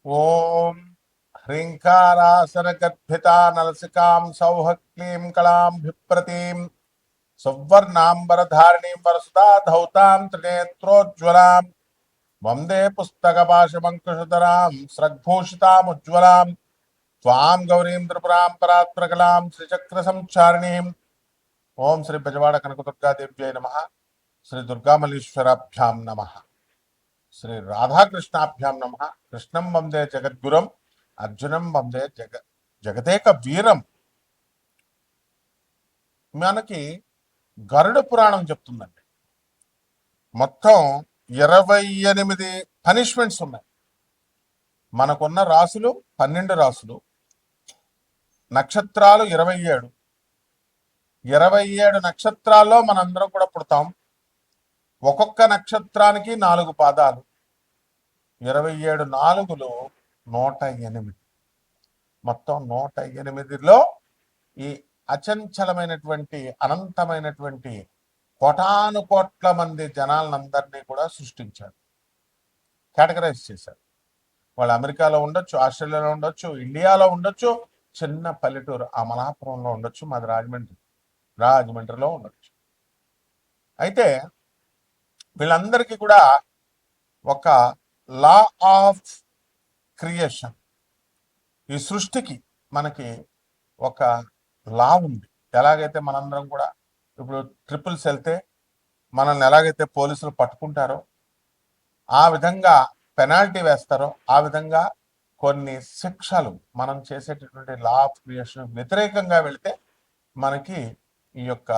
ఓం హ్రీంకారాసనగద్భితా నలసికాం సౌః క్లీం కళాం బిప్రతీం సువర్ణాంబరధారిణీం వరసుదా ధౌతాం త్రినేత్రోజ్వలాం వందే పుస్తకపాశమంకుశధరాం స్రగ్భూషితాముజ్వలాం త్వాం గౌరీం త్రిపురాం పరాత్పరకలాం శ్రీచక్ర సంచారిణీం. ఓం శ్రీ బెజవాడ కనకదుర్గాదేవ్యై నమః. శ్రీ దుర్గామల్లీశ్వరాభ్యాం నమః. శ్రీ రాధాకృష్ణాభ్యాం నమ. కృష్ణం వందే జగద్గురం, అర్జునం వందే జగదేక వీరం. మనకి గరుడ పురాణం చెప్తుందండి. మొత్తం 28 పనిష్మెంట్స్ ఉన్నాయి. మనకున్న రాసులు 12 రాసులు, నక్షత్రాలు 27. 27 నక్షత్రాల్లో మనందరం కూడా పుడతాం. ఒక్కొక్క నక్షత్రానికి 4 పాదాలు. 27 నాలుగులు 108. మొత్తం 108లో ఈ అచంచలమైనటువంటి అనంతమైనటువంటి కోటాను కోట్ల మంది జనాలందరినీ కూడా సృష్టించారు, కేటగరైజ్ చేశారు. వాళ్ళు అమెరికాలో ఉండొచ్చు, ఆస్ట్రేలియాలో ఉండొచ్చు, ఇండియాలో ఉండొచ్చు, చిన్న పల్లెటూరు అమలాపురంలో ఉండొచ్చు, మాది రాజమండ్రిలో ఉండొచ్చు. అయితే వీళ్ళందరికీ కూడా ఒక లా ఆఫ్ క్రియేషన్, ఈ సృష్టికి మనకి ఒక లా ఉంది. ఎలాగైతే మనందరం కూడా ఇప్పుడు ట్రిపుల్స్ వెళ్తే మనల్ని ఎలాగైతే పోలీసులు పట్టుకుంటారో, ఆ విధంగా పెనాల్టీ వేస్తారో, ఆ విధంగా కొన్ని శిక్షలు మనం చేసేటటువంటి లా ఆఫ్ క్రియేషన్ వ్యతిరేకంగా వెళితే మనకి ఈ యొక్క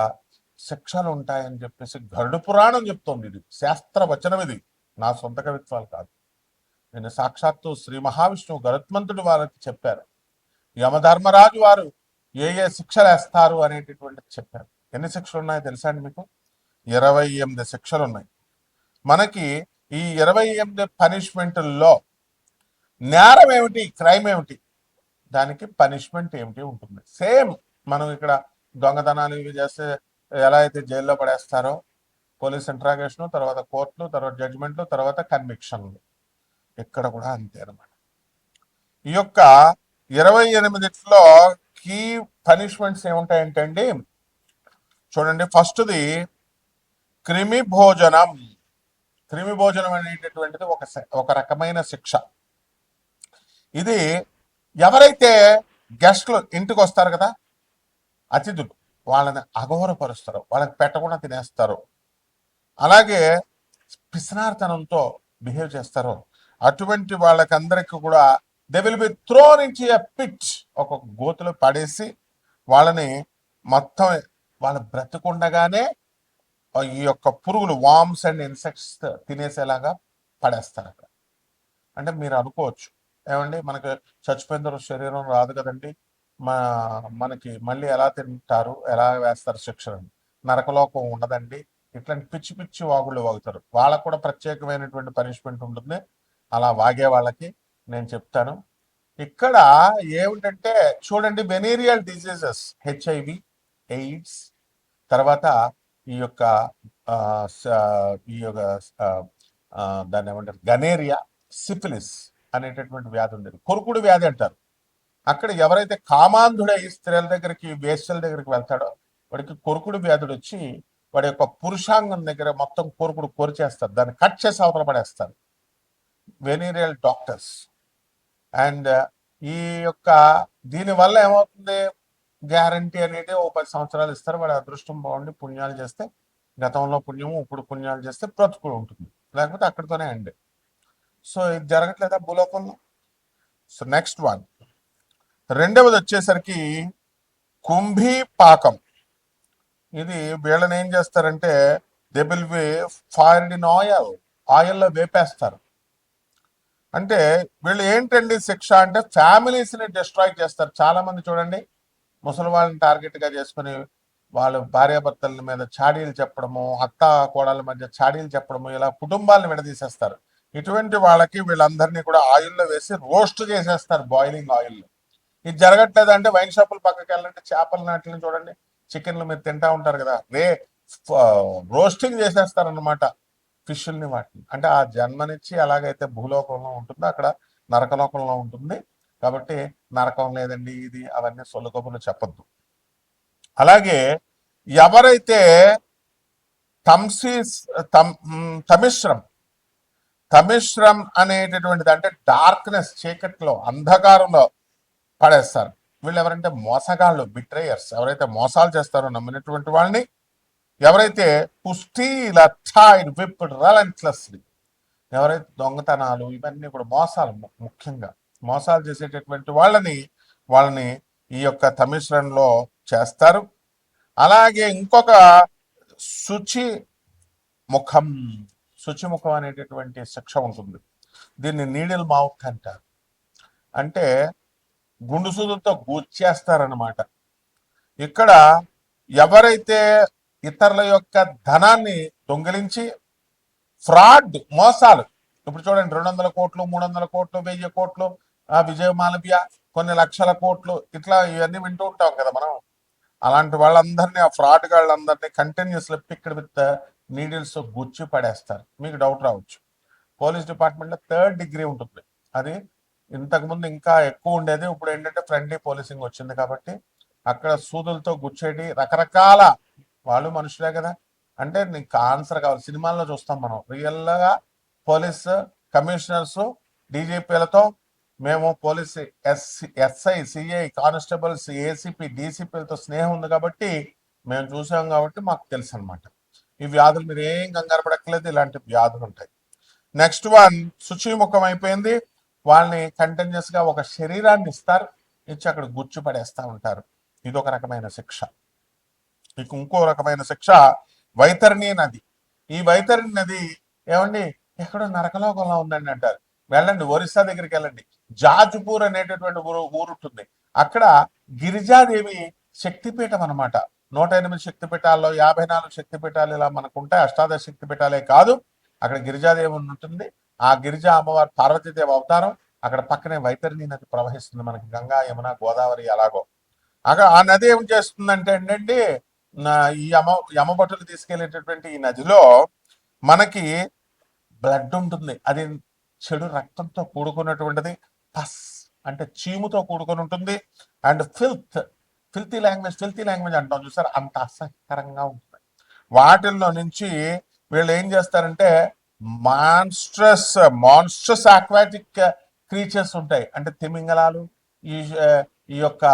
శిక్షలు ఉంటాయని చెప్పేసి గరుడ పురాణం చెప్తోంది. ఇది శాస్త్ర వచనం, ఇది నా సొంత కవిత్వాలు కాదు. నేను సాక్షాత్తు శ్రీ మహావిష్ణువు గరుత్మంతుడు వారికి చెప్పారు. యమధర్మరాజు వారు ఏ ఏ శిక్షలు వేస్తారు అనేటటువంటిది చెప్పారు. ఎన్ని శిక్షలు ఉన్నాయో తెలుసా అండి మీకు? 28 శిక్షలు ఉన్నాయి. మనకి ఈ 28 పనిష్మెంట్ల్లో నేరం ఏమిటి, క్రైమ్ ఏమిటి, దానికి పనిష్మెంట్ ఏమిటి ఉంటుంది. సేమ్ మనం ఇక్కడ దొంగతనాలు ఇవి చేస్తే ఎలా అయితే జైల్లో పడేస్తారో, పోలీస్ ఇంట్రాగేషన్, తర్వాత కోర్టులు, తర్వాత జడ్జిమెంట్లు, తర్వాత కన్విక్షన్లు, ఇక్కడ కూడా అంతే అనమాట. ఈ యొక్క 28లో కీ పనిష్మెంట్స్ ఏముంటాయంటే అండి, చూడండి. ఫస్ట్ది క్రిమి భోజనం. క్రిమి భోజనం అనేటటువంటిది ఒక రకమైన శిక్ష. ఇది ఎవరైతే గెస్ట్లు ఇంటికి వస్తారు కదా, అతిథులు, వాళ్ళని అఘోరపరుస్తారు, వాళ్ళకి పెట్టకుండా తినేస్తారు, అలాగే పిసినార్తనంతో బిహేవ్ చేస్తారు, అటువంటి వాళ్ళకందరికీ కూడా they will be thrown in a pit, ఒక గోతులో పడేసి వాళ్ళని మొత్తం వాళ్ళ బ్రతికుండగానే ఈ యొక్క పురుగులు, వామ్స్ అండ్ ఇన్సెక్ట్స్ తినేసేలాగా పడేస్తారు అక్కడ. అంటే మీరు అనుకోవచ్చు, ఏమండి మనకి చచ్చిపోయిన తర్వాత శరీరం రాదు కదండి, మనకి మళ్ళీ ఎలా తింటారు, ఎలా వేస్తారు శిక్షను, నరకలోకం ఉండదండి, ఇట్లాంటి పిచ్చి పిచ్చి వాగుళ్ళు వాగుతారు. వాళ్ళకు కూడా ప్రత్యేకమైనటువంటి పనిష్మెంట్ ఉంటుంది. అలా వాగే వాళ్ళకి నేను చెప్తాను. ఇక్కడ ఏమిటంటే చూడండి, వెనీరియల్ డిసీజెస్, హెచ్ఐవి, ఎయిడ్స్, తర్వాత ఈ యొక్క దాన్ని ఏమంటారు, గనేరియా, సిఫిలిస్ అనేటటువంటి వ్యాధి ఉండేది. కొరుకుడు వ్యాధి అంటారు. అక్కడ ఎవరైతే కామాంధుడై స్త్రీల దగ్గరికి, వేశ్యల దగ్గరికి వెళ్తాడో వాడికి కొరుకుడు వ్యాధుడు వచ్చి వాడి యొక్క పురుషాంగం దగ్గర మొత్తం కొరుకుడు కొరిచేస్తారు, దాన్ని కట్ చేసి అవతల పడేస్తారు వెనీరియల్ డాక్టర్స్. అండ్ ఈ యొక్క దీనివల్ల ఏమవుతుంది, గ్యారంటీ అనేది ఓ 10 సంవత్సరాలు ఇస్తారు. వాడి అదృష్టం బాగుండి పుణ్యాలు చేస్తే, గతంలో పుణ్యము ఇప్పుడు పుణ్యాలు చేస్తే బ్రతుకుడు ఉంటుంది, లేకపోతే అక్కడితోనే అండి. సో ఇది జరగట్లేదా భూలోకంలో? సో నెక్స్ట్ వన్, రెండవది వచ్చేసరికి కుంభీ పాకం. ఇది వీళ్ళని ఏం చేస్తారంటే they will B fired in oil, ఆయిల్లో వేపేస్తారు. అంటే వీళ్ళు ఏంటండి శిక్ష అంటే ఫ్యామిలీస్ని డిస్ట్రాయ్ చేస్తారు. చాలా మంది చూడండి, ముసలి వాళ్ళని టార్గెట్గా చేసుకుని వాళ్ళు భార్యాభర్తల మీద చాడీలు చెప్పడము, అత్త కోడల మధ్య చాడీలు చెప్పడము, ఇలా కుటుంబాలను విడదీసేస్తారు. ఇటువంటి వాళ్ళకి వీళ్ళందరినీ కూడా ఆయిల్లో వేసి రోస్ట్ చేసేస్తారు, బాయిలింగ్ ఆయిల్లో. ఇది జరగట్లేదు అంటే వైన్ షాపుల పక్కకి వెళ్ళండి, చేపల నాటిని చూడండి, చికెన్లు మీరు తింటా ఉంటారు కదా, రోస్టింగ్ చేసేస్తారనమాట ఫిష్ని, వాటిని. అంటే ఆ జన్మనిచ్చి ఎలాగైతే భూలోకంలో ఉంటుందో అక్కడ నరకలోకంలో ఉంటుంది. కాబట్టి నరకం లేదండి ఇది అవన్నీ సొల్లు కబుర్లు చెప్పొద్దు. అలాగే ఎవరైతే తంసీస్ తమిశ్రం తమిశ్రం అనేటటువంటిది అంటే డార్క్నెస్, చీకట్లో, అంధకారంలో పడేస్తారు. వీళ్ళు ఎవరంటే మోసగాళ్ళు, బిట్రేయర్స్. ఎవరైతే మోసాలు చేస్తారో నమ్మినటువంటి వాళ్ళని, ఎవరైతే పుస్టీల థైడ్ విప్డ్ రెలెంట్లెస్లీ, ఎవరైతే దొంగతనాలు ఇవన్నీ కూడా మోసాలు, ముఖ్యంగా మోసాలు చేసేటటువంటి వాళ్ళని ఈ యొక్క తమిశ్రంలో చేస్తారు. అలాగే ఇంకొక శుచి ముఖం, శుచిముఖం అనేటటువంటి శిక్ష ఉంటుంది. దీన్ని నీడిల్ మౌత్ అంటారు. అంటే గుండుసూదులతో గుచ్చేస్తారనమాట. ఇక్కడ ఎవరైతే ఇతరుల యొక్క ధనాన్ని దొంగిలించి ఫ్రాడ్, మోసాలు, ఇప్పుడు చూడండి 200 కోట్లు, 300 కోట్లు, 1000 కోట్లు, విజయ్ మాలవ్య కొన్ని లక్షల కోట్లు, ఇట్లా ఇవన్నీ వింటూ ఉంటాం కదా మనం. అలాంటి వాళ్ళందరినీ, ఆ ఫ్రాడ్ వాళ్ళందరినీ కంటిన్యూస్లీ పిక్డ్ విత్ నీడిల్స్ గుచ్చి పడేస్తారు. మీకు డౌట్ రావచ్చు, పోలీస్ డిపార్ట్మెంట్లో 3rd డిగ్రీ ఉంటుంది. అది ఇంతకుముందు ఇంకా ఎక్కువ ఉండేది. ఇప్పుడు ఏంటంటే ఫ్రెండ్లీ పోలీసింగ్ వచ్చింది కాబట్టి అక్కడ సూదులతో గుచ్చేటి రకరకాల, వాళ్ళు మనుషులే కదా. అంటే నీకు ఆన్సర్ కావాలి. సినిమాల్లో చూస్తాం మనం, రియల్గా పోలీస్ కమిషనర్స్, డీజీపీలతో మేము police SI, CI, constables, ACP, డీసీపీలతో స్నేహం ఉంది కాబట్టి మేము చూసాం కాబట్టి మాకు తెలుసు అనమాట. ఈ వ్యాధులు మీరు ఏం కంగారు పడక్కలేదు, ఇలాంటి వ్యాధులు ఉంటాయి. నెక్స్ట్ వన్ శుచిముఖం అయిపోయింది. వాళ్ళని కంటిన్యూస్ గా ఒక శరీరాన్ని ఇస్తారు, ఇచ్చి అక్కడ గుచ్చు పడేస్తా ఉంటారు. ఇది ఒక రకమైన శిక్ష. ఇక ఇంకో రకమైన శిక్ష వైతరణి నది. ఈ వైతరణి నది ఏమండి ఎక్కడో నరకలోకంలో ఉందండి అంటారు. వెళ్ళండి, ఒరిస్సా దగ్గరికి వెళ్ళండి. జాజ్పూర్ అనేటటువంటి ఊరు ఉంటుంది. అక్కడ గిరిజాదేవి శక్తిపీఠం అనమాట. 108 శక్తిపీఠాల్లో 54 శక్తిపీఠాలు ఇలా మనకు ఉంటాయి. అష్టాదశ శక్తిపీఠాలే కాదు, అక్కడ గిరిజాదేవి ఉంటుంది. ఆ గిరిజా అమ్మవారు పార్వతీదేవి అవతారం. అక్కడ పక్కనే వైతరణి నది ప్రవహిస్తుంది. మనకి గంగా, యమున, గోదావరి అలాగో. అక్కడ ఆ నది ఏం చేస్తుందంటే అండి, ఈ యమభటులు తీసుకెళ్లేటటువంటి ఈ నదిలో మనకి బ్లడ్ ఉంటుంది. అది చెడు రక్తంతో కూడుకున్నటువంటిది. పస్ అంటే చీముతో కూడుకొని ఉంటుంది. అండ్ ఫిల్తీ లాంగ్వేజ్ అంటాం చూసారు, అంత అసహ్యకరంగా ఉంటుంది. వాటిల్లో నుంచి వీళ్ళు ఏం చేస్తారంటే మాన్స్ట్రస్ ఆక్వాటిక్ క్రీచర్స్ ఉంటాయి. అంటే తిమింగలాలు, ఈ యొక్క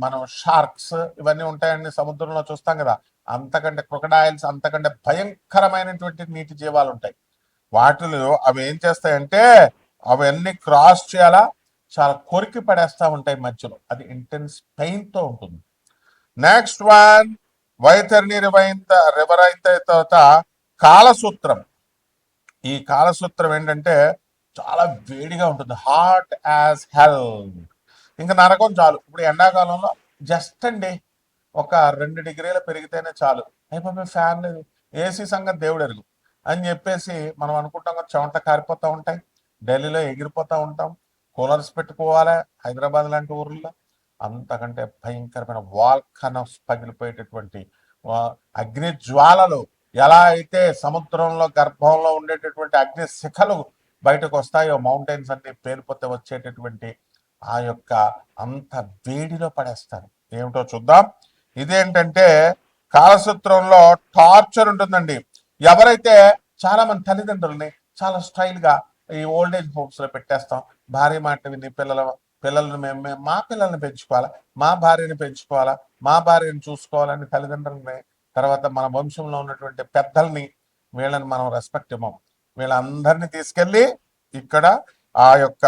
మనం షార్క్స్ ఇవన్నీ ఉంటాయండి, సముద్రంలో చూస్తాం కదా. అంతకంటే క్రొకడైల్స్, అంతకంటే భయంకరమైనటువంటి నీటి జీవాలు ఉంటాయి. వాటిలో అవి ఏం చేస్తాయంటే అవన్నీ క్రాస్ చేయాలా, చాలా కొరికి పడేస్తా ఉంటాయి మధ్యలో. అది ఇంటెన్స్ పెయిన్ తో ఉంటుంది. నెక్స్ట్ వన్ వైతరణి రివర్ అయిన తర్వాత కాలసూత్రం. ఈ కాలసూత్రం ఏంటంటే చాలా వేడిగా ఉంటుంది, హాట్ యాజ్ హెల్. ఇంకా నరకం చాలు. ఇప్పుడు ఎండాకాలంలో జస్ట్ అండి ఒక 2 డిగ్రీలు పెరిగితేనే చాలు, అయిపోయి ఫ్యాన్ లేదు, ఏసీ సంగతి దేవుడు ఎరుగు అని చెప్పేసి మనం అనుకుంటాం కదా, చెమట కారిపోతూ ఉంటాయి. ఢిల్లీలో ఎగిరిపోతూ ఉంటాం, కూలర్స్ పెట్టుకోవాలి. హైదరాబాద్ లాంటి ఊర్లో అంతకంటే భయంకరమైన వాల్కనస్ పగిలిపోయేటటువంటి అగ్ని జ్వాలలు, ఎలా అయితే సముద్రంలో గర్భంలో ఉండేటటువంటి అగ్ని శిఖలు బయటకు వస్తాయో, మౌంటైన్స్ అన్ని పేలిపోతే వచ్చేటటువంటి ఆ యొక్క అంత వేడిలో పడేస్తారు. ఏమిటో చూద్దాం. ఇదేంటంటే కాలసూత్రంలో టార్చర్ ఉంటుందండి. ఎవరైతే చాలా మంది తల్లిదండ్రుల్ని చాలా స్టైల్ గా ఈ ఓల్డ్ ఏజ్ హోమ్స్ లో పెట్టేస్తాం. భార్య మాట విని పిల్లలను మేము మా పిల్లల్ని పెంచుకోవాలా, మా భార్యని పెంచుకోవాలా, మా భార్యని చూసుకోవాలని తల్లిదండ్రులని, తర్వాత మన వంశంలో ఉన్నటువంటి పెద్దల్ని, వీళ్ళని మనం రెస్పెక్ట్ ఇవ్వం. వీళ్ళందరినీ తీసుకెళ్ళి ఇక్కడ ఆ యొక్క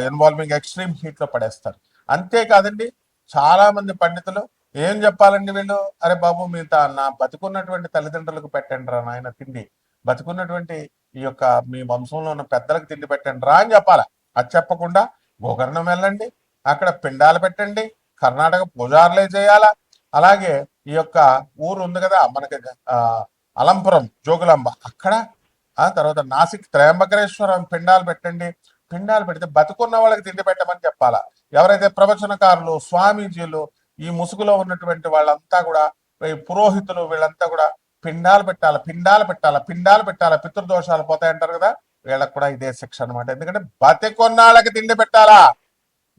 ఇన్వాల్వింగ్ ఎక్స్ట్రీమ్ హీట్ లో పడేస్తారు. అంతేకాదండి, చాలా మంది పండితులు ఏం చెప్పాలండి వీళ్ళు, అరే బాబు మీ నా బతుకున్నటువంటి తల్లిదండ్రులకు పెట్టండి రా నాయన తిండి, బతుకున్నటువంటి ఈ యొక్క మీ వంశంలో ఉన్న పెద్దలకు తిండి పెట్టండి రా అని చెప్పాలా. అది చెప్పకుండా గోకర్ణం వెళ్ళండి, అక్కడ పిండాలు పెట్టండి, కర్ణాటక పూజారులే చేయాలా. అలాగే ఈ యొక్క ఊరు ఉంది కదా మనకి అలంపురం జోగులాంబ, అక్కడ ఆ తర్వాత నాసిక్ త్రయంబకేశ్వరం పిండాలు పెట్టండి. పిండాలు పెడితే బతుకున్న వాళ్ళకి తిండి పెట్టమని చెప్పాలా. ఎవరైతే ప్రవచనకారులు, స్వామీజీలు, ఈ ముసుగులో ఉన్నటువంటి వాళ్ళంతా కూడా, పురోహితులు, వీళ్ళంతా కూడా పిండాలు పెట్టాలి, పిండాలు పెట్టాలి, పిండాలు పెట్టాలి, పితృదోషాలు పోతాయంటారు కదా. వీళ్ళకి కూడా ఇదే శిక్ష అనమాట. ఎందుకంటే బతికొన్నాళ్ళకి తిండి పెట్టాలా.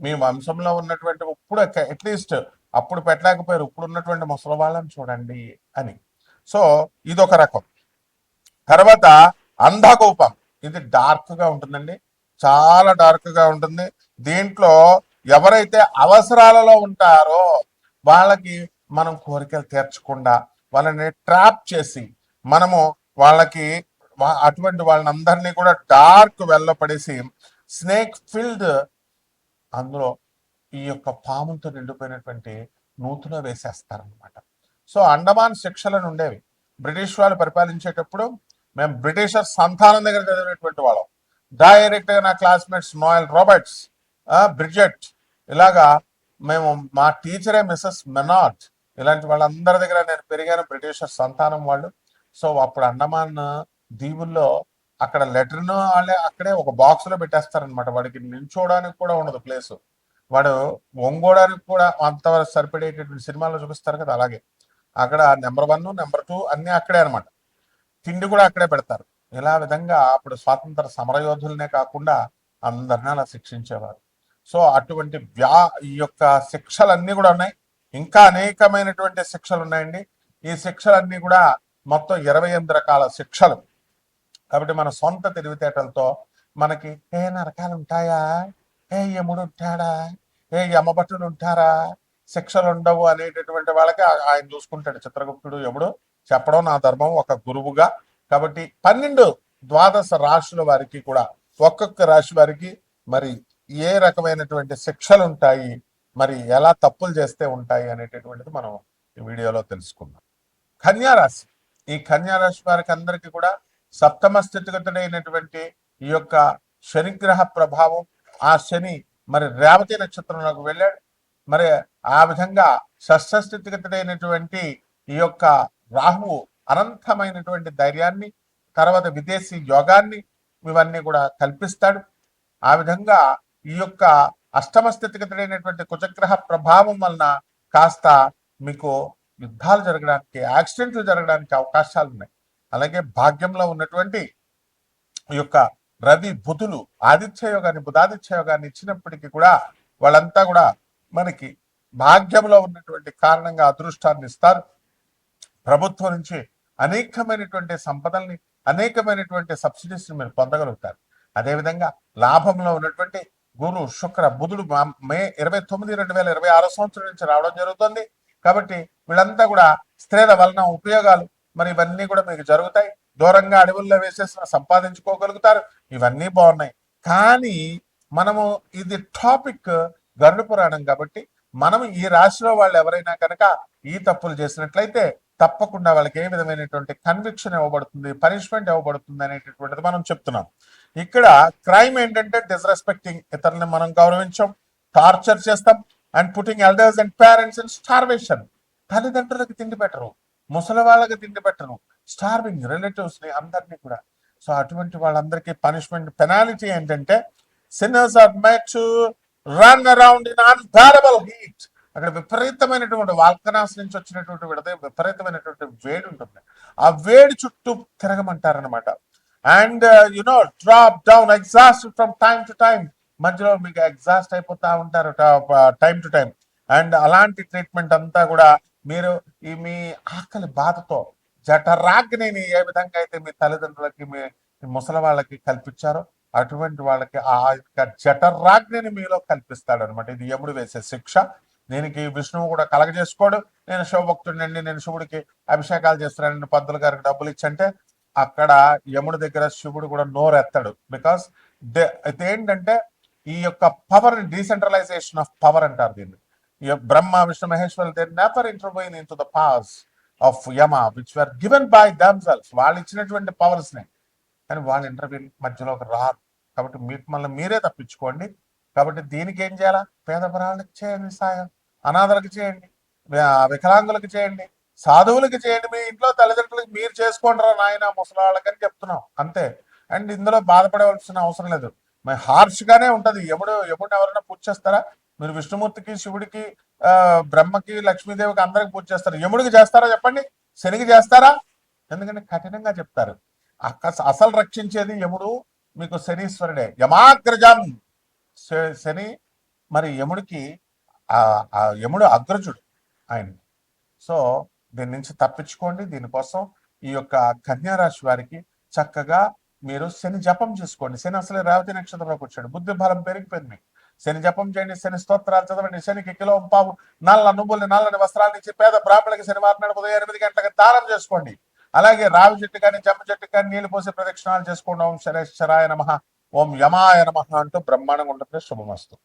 మీ వంశంలో ఉన్నటువంటి ఇప్పుడు అట్లీస్ట్ అప్పుడు పెట్టలేకపోయారు, ఇప్పుడు ఉన్నటువంటి ముసలి వాళ్ళని చూడండి అని. సో ఇదొక రకం. తర్వాత అంధకూపం, ఇది డార్క్ గా ఉంటుందండి, చాలా డార్క్ గా ఉంటుంది. దీంట్లో ఎవరైతే అవసరాలలో ఉంటారో వాళ్ళకి మనం కోరికలు తీర్చకుండా వాళ్ళని ట్రాప్ చేసి మనము వాళ్ళకి అటువంటి వాళ్ళందరినీ కూడా డార్క్ వెళ్ళపడేసి స్నేక్ ఫిల్డ్ అందులో ఈ యొక్క పాములతో నిండిపోయినటువంటి నూతులో వేసేస్తారనమాట. సో అండమాన్ శిక్షలను ఉండేవి. బ్రిటిష్ వాళ్ళు పరిపాలించేటప్పుడు మేము బ్రిటిషర్ సంతానం దగ్గర చదివినటువంటి వాళ్ళం. డైరెక్ట్గా నా క్లాస్మేట్స్ నోయల్ రాబర్ట్స్, బ్రిడ్జెట్, ఇలాగా మేము మా టీచరే మిస్సెస్ మెనార్డ్, ఇలాంటి వాళ్ళందరి దగ్గర నేను పెరిగాను, బ్రిటిషర్ సంతానం వాళ్ళు. సో అప్పుడు అండమాన్ దీవుల్లో అక్కడ లెటర్ను వాళ్ళే అక్కడే ఒక బాక్స్ లో పెట్టేస్తారనమాట. వాడికి నిల్చోవడానికి కూడా ఉండదు ప్లేస్, వాడు ఒంగోడానికి కూడా అంతవరకు సరిపడేటటువంటి సినిమాల్లో చూపిస్తారు కదా, అలాగే అక్కడ నెంబర్ 1 నెంబర్ 2 అన్ని అక్కడే అనమాట. తిండి కూడా అక్కడే పెడతారు. ఇలా విధంగా అప్పుడు స్వాతంత్ర సమరయోధులనే కాకుండా అందరినీ అలా శిక్షించేవారు. సో అటువంటి ఈ యొక్క శిక్షలన్నీ కూడా ఉన్నాయి. ఇంకా అనేకమైనటువంటి శిక్షలు ఉన్నాయండి. ఈ శిక్షలన్నీ కూడా మొత్తం 28 రకాల శిక్షలు. కాబట్టి మన సొంత తెలివితేటలతో మనకి నరకాలు ఉంటాయా, యముడు ఉంటాడా, యమభటులు ఉంటారా, శిక్షలు ఉండవు అనేటటువంటి వాళ్ళకి ఆయన చూసుకుంటాడు చిత్రగుప్తుడు. యముడు చెప్పడం నా ధర్మం ఒక గురువుగా. కాబట్టి 12 ద్వాదశ రాశుల వారికి కూడా ఒక్కొక్క రాశి వారికి మరి ఏ రకమైనటువంటి శిక్షలు ఉంటాయి, మరి ఎలా తప్పులు చేస్తే ఉంటాయి అనేటటువంటిది మనం ఈ వీడియోలో తెలుసుకుందాం. కన్యారాశి, ఈ కన్యారాశి వారికి అందరికీ కూడా సప్తమ స్థితిగతుడైనటువంటి ఈ యొక్క శనిగ్రహ ప్రభావం, ఆ శని మరి రేవతి నక్షత్రంలోకి వెళ్ళాడు. మరి ఆ విధంగా షష్ఠ స్థితిగతుడైనటువంటి ఈ యొక్క రాహువు అనంతమైనటువంటి ధైర్యాన్ని, తర్వాత విదేశీ యోగాన్ని ఇవన్నీ కూడా కల్పిస్తాడు. ఆ విధంగా ఈ యొక్క అష్టమ స్థితిగతుడైనటువంటి కుజగ్రహ ప్రభావం వలన కాస్త మీకు యుద్ధాలు జరగడానికి, యాక్సిడెంట్లు జరగడానికి అవకాశాలు ఉన్నాయి. అలాగే భాగ్యంలో ఉన్నటువంటి ఈ యొక్క రవి బుధులు ఆదిత్య యోగాన్ని, బుధాదిత్య యోగాన్ని ఇచ్చినప్పటికీ కూడా వాళ్ళంతా కూడా మనకి భాగ్యంలో ఉన్నటువంటి కారణంగా అదృష్టాన్ని ఇస్తారు. ప్రభుత్వం నుంచి అనేకమైనటువంటి సంపదల్ని, అనేకమైనటువంటి సబ్సిడీస్ ని మీరు పొందగలుగుతారు. అదేవిధంగా లాభంలో ఉన్నటువంటి గురు శుక్ర బుధుడు మే 29, 2026 సంవత్సరం నుంచి రావడం జరుగుతుంది. కాబట్టి వీళ్ళంతా కూడా స్త్రీల వలన ఉపయోగాలు మరి ఇవన్నీ కూడా మీకు జరుగుతాయి. దూరంగా అడవుల్లో వేసేసిన సంపాదించుకోగలుగుతారు. ఇవన్నీ బాగున్నాయి. కానీ మనము ఇది టాపిక్ గరుడ పురాణం కాబట్టి మనం ఈ రాశిలో వాళ్ళు ఎవరైనా కనుక ఈ తప్పులు చేసినట్లయితే తప్పకుండా వాళ్ళకి ఏ విధమైనటువంటి కన్విక్షన్ ఇవ్వబడుతుంది, పనిష్మెంట్ ఇవ్వబడుతుంది అనేటటువంటిది మనం చెప్తున్నాం. ఇక్కడ క్రైమ్ ఏంటంటే డిస్రెస్పెక్టింగ్, ఇతరులని మనం గౌరవించం, టార్చర్ చేస్తాం, and putting elders and parents in starvation. తల్లిదండ్రులకు తిండి పెట్టరు, ముసలి వాళ్ళకి తిండి పెట్టరు, స్టార్వింగ్ రిలేటివ్స్ ని అందరినీ కూడా. సో అటువంటి వాళ్ళందరికీ పనిష్మెంట్ పెనాలిటీ ఏంటంటే sinners are made to run around in unbearable heat. అక్కడ విపరీతమైనటువంటి వాల్కనాస్ నుంచి వచ్చినటువంటి విపరీతమైనటువంటి వేడి ఉంటుంది. ఆ వేడి చుట్టూ తిరగమంటారనమాట. And drop down exhaust from time to time. మధ్యలో మీకు ఎగ్జాస్ట్ అయిపోతా ఉంటారు టైం టు టైం. అండ్ అలాంటి ట్రీట్మెంట్ అంతా కూడా మీరు మీ ఆకలి బాధతో జఠరాగ్నిని ఏ విధంగా అయితే మీ తల్లిదండ్రులకి, మీ ముసలి వాళ్ళకి కల్పించారో అటువంటి వాళ్ళకి ఆ యొక్క జఠరాగ్నిని మీలో కల్పిస్తాడు అనమాట. ఇది యముడు వేసే శిక్ష. దీనికి విష్ణువు కూడా కలగజేసుకోడు. నేను శివభక్తుడినండి, నేను శివుడికి అభిషేకాలు చేస్తున్నానండి, పంతులు గారికి డబ్బులు ఇచ్చంటే అక్కడ యముడి దగ్గర శివుడు కూడా నోరెత్తాడు. బికాస్ ఇదేంటంటే ఈ యొక్క పవర్, డీసెంట్రలైజేషన్ ఆఫ్ పవర్ అంటారు దీన్ని. బ్రహ్మ విష్ణు మహేశ్వరులు they never intervene into the powers of Yama which were given by themselves. వాళ్ళు ఇచ్చినటువంటి పవర్స్ ని, కానీ వాళ్ళ ఇంటర్వ్యూ మధ్యలోకి రారు. కాబట్టి మీకు మళ్ళీ మీరే తప్పించుకోండి. కాబట్టి దీనికి ఏం చేయాలా? పేద పరాళ్ళకి చేయండి సాయం, అనాథలకు చేయండి, వికలాంగులకు చేయండి, సాధువులకి చేయండి. మీ ఇంట్లో తల్లిదండ్రులకి మీరు చేసుకోండి రా నాయన ముసలాళ్ళకని చెప్తున్నాం అంతే. అండ్ ఇందులో బాధపడవలసిన అవసరం లేదు. మరి హార్ష్ గానే ఉంటది. యముడిని ఎవరైనా పూజ చేస్తారా? మీరు విష్ణుమూర్తికి, శివుడికి, బ్రహ్మకి, లక్ష్మీదేవికి అందరికి పూజ చేస్తారు. యముడికి చేస్తారా చెప్పండి? శనికి చేస్తారా? ఎందుకంటే కఠినంగా చెప్తారు. అసలు రక్షించేది యముడు, మీకు శనీశ్వరుడే. యమాగ్రజం శని మరి యముడికి ఆ యముడు అగ్రజుడు ఆయన. సో దీని నుంచి తప్పించుకోండి. దీనికోసం ఈ యొక్క కన్యా రాశి వారికి చక్కగా మీరు శని జపం చేసుకోండి. శని అసలే రేవతి నక్షత్రంలోకి వచ్చాడు. బుద్ధి బలం పెరిగిపోయింది మీకు. శని జపం చేయండి, శని స్తోత్రాలు చదవండి, శనికి కిలో పావు నల్ల నువ్వుల్ని నల్లని వస్త్రాలు ఇచ్చి పేద బ్రాహ్మణులకి శనివారం నాడు ఉదయం 8 గంటలకు దానం చేసుకోండి. అలాగే రావి చెట్టు కానీ జమ్మ చెట్టు కానీ నీళ్లు పోసి ప్రదక్షిణాలు చేసుకోండి. ఓం శనేశ్వరాయ నమః, ఓం యమాయ నమః అంటూ బ్రహ్మాండంగా ఉంటుంది. శుభమస్తు.